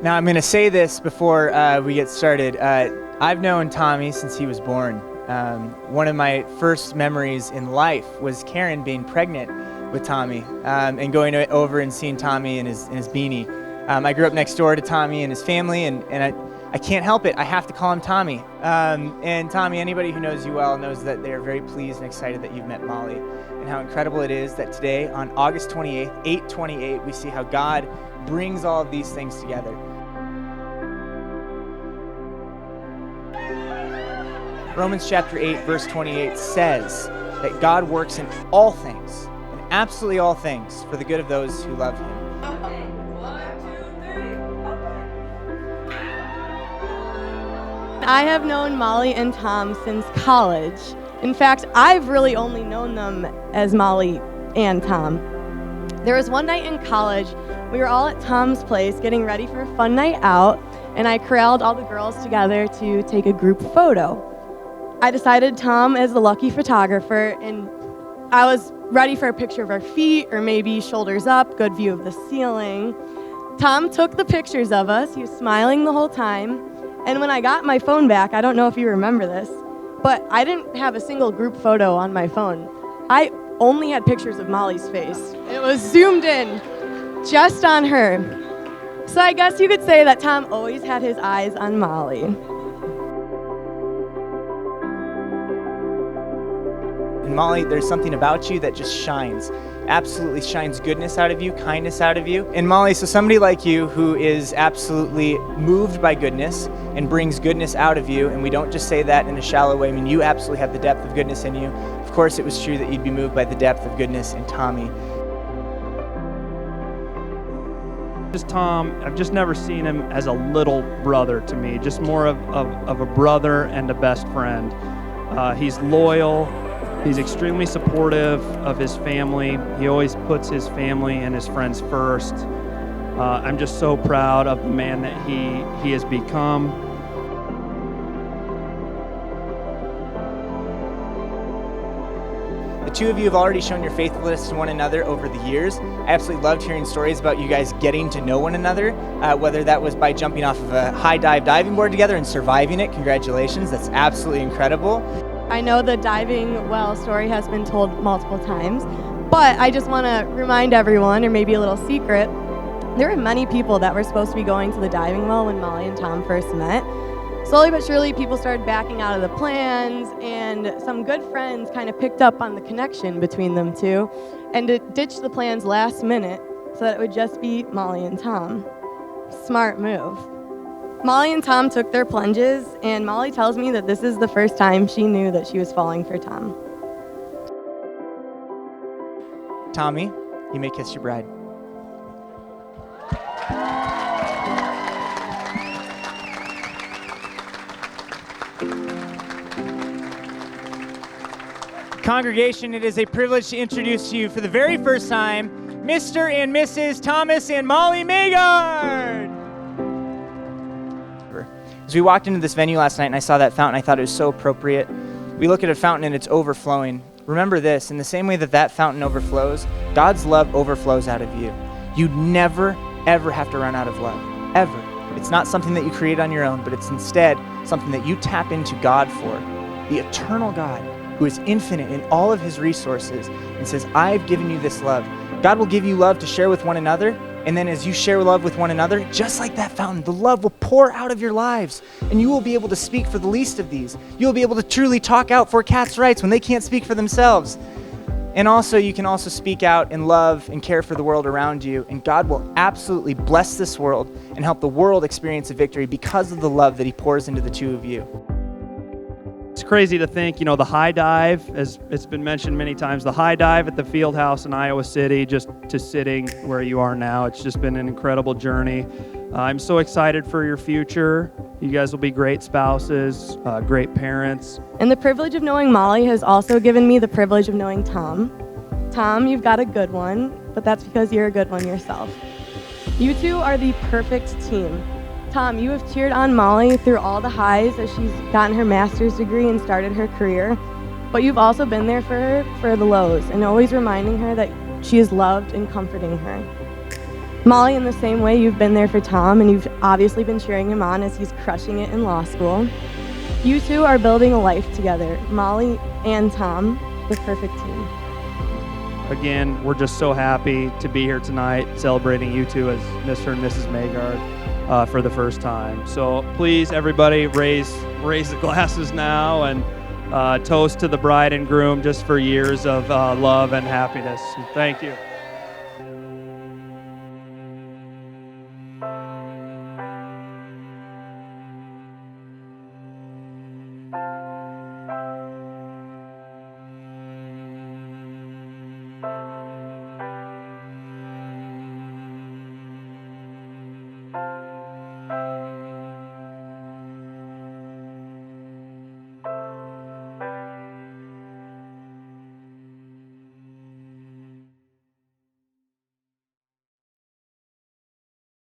Now, I'm going to say this before we get started. I've known Tommy since he was born. One of my first memories in life was Karen being pregnant with Tommy and going over and seeing Tommy in his beanie. I grew up next door to Tommy and his family, and I can't help it. I have to call him Tommy. And Tommy, anybody who knows you well knows that they are very pleased and excited that you've met Molly, and how incredible it is that today, on August 28th, 8/28, we see how God brings all of these things together. Romans chapter 8, verse 28 says that God works in all things, in absolutely all things, for the good of those who love Him. I have known Molly and Tom since college. In fact, I've really only known them as Molly and Tom. There was one night in college, we were all at Tom's place getting ready for a fun night out, and I corralled all the girls together to take a group photo. I decided Tom as the lucky photographer, and I was ready for a picture of our feet, or maybe shoulders up, good view of the ceiling. Tom took the pictures of us. He was smiling the whole time. And when I got my phone back, I don't know if you remember this, but I didn't have a single group photo on my phone. I only had pictures of Molly's face. It was zoomed in just on her. So I guess you could say that Tom always had his eyes on Molly. And Molly, there's something about you that just shines, absolutely shines goodness out of you, kindness out of you. And Molly, so somebody like you who is absolutely moved by goodness and brings goodness out of you, and we don't just say that in a shallow way, I mean, you absolutely have the depth of goodness in you. Of course, it was true that you'd be moved by the depth of goodness in Tommy. Just Tom, I've just never seen him as a little brother to me, just more of a brother and a best friend. He's loyal. He's extremely supportive of his family. He always puts his family and his friends first. I'm just so proud of the man that he has become. The two of you have already shown your faithfulness to one another over the years. I absolutely loved hearing stories about you guys getting to know one another, whether that was by jumping off of a high dive diving board together and surviving it. Congratulations, that's absolutely incredible. I know the diving well story has been told multiple times, but I just want to remind everyone, or maybe a little secret, there were many people that were supposed to be going to the diving well when Molly and Tom first met. Slowly but surely, people started backing out of the plans, and some good friends kind of picked up on the connection between them two and ditched the plans last minute so that it would just be Molly and Tom. Smart move. Molly and Tom took their plunges, and Molly tells me that this is the first time she knew that she was falling for Tom. Tommy, you may kiss your bride. Congregation, it is a privilege to introduce to you for the very first time, Mr. and Mrs. Thomas and Molly Maygard. As we walked into this venue last night and I saw that fountain, I thought it was so appropriate. We look at a fountain and it's overflowing. Remember this, in the same way that that fountain overflows, God's love overflows out of you. You never, ever have to run out of love, ever. It's not something that you create on your own, but it's instead something that you tap into God for. The eternal God, who is infinite in all of his resources, and says, I've given you this love. God will give you love to share with one another, and then as you share love with one another, just like that fountain, the love will pour out of your lives, and you will be able to speak for the least of these. You will be able to truly talk out for cats' rights when they can't speak for themselves. And also, you can also speak out and love and care for the world around you, and God will absolutely bless this world and help the world experience a victory because of the love that he pours into the two of you. It's crazy to think, the high dive, as it's been mentioned many times, the high dive at the field house in Iowa City, just to sitting where you are now. It's just been an incredible journey. I'm so excited for your future. You guys will be great spouses, great parents. And the privilege of knowing Molly has also given me the privilege of knowing Tom. Tom, you've got a good one, but that's because you're a good one yourself. You two are the perfect team. Tom, you have cheered on Molly through all the highs as she's gotten her master's degree and started her career, but you've also been there for her for the lows and always reminding her that she is loved and comforting her. Molly, in the same way you've been there for Tom and you've obviously been cheering him on as he's crushing it in law school. You two are building a life together. Molly and Tom, the perfect team. Again, we're just so happy to be here tonight celebrating you two as Mr. and Mrs. Magard for the first time. So please, everybody, raise the glasses now and toast to the bride and groom just for years of love and happiness. Thank you.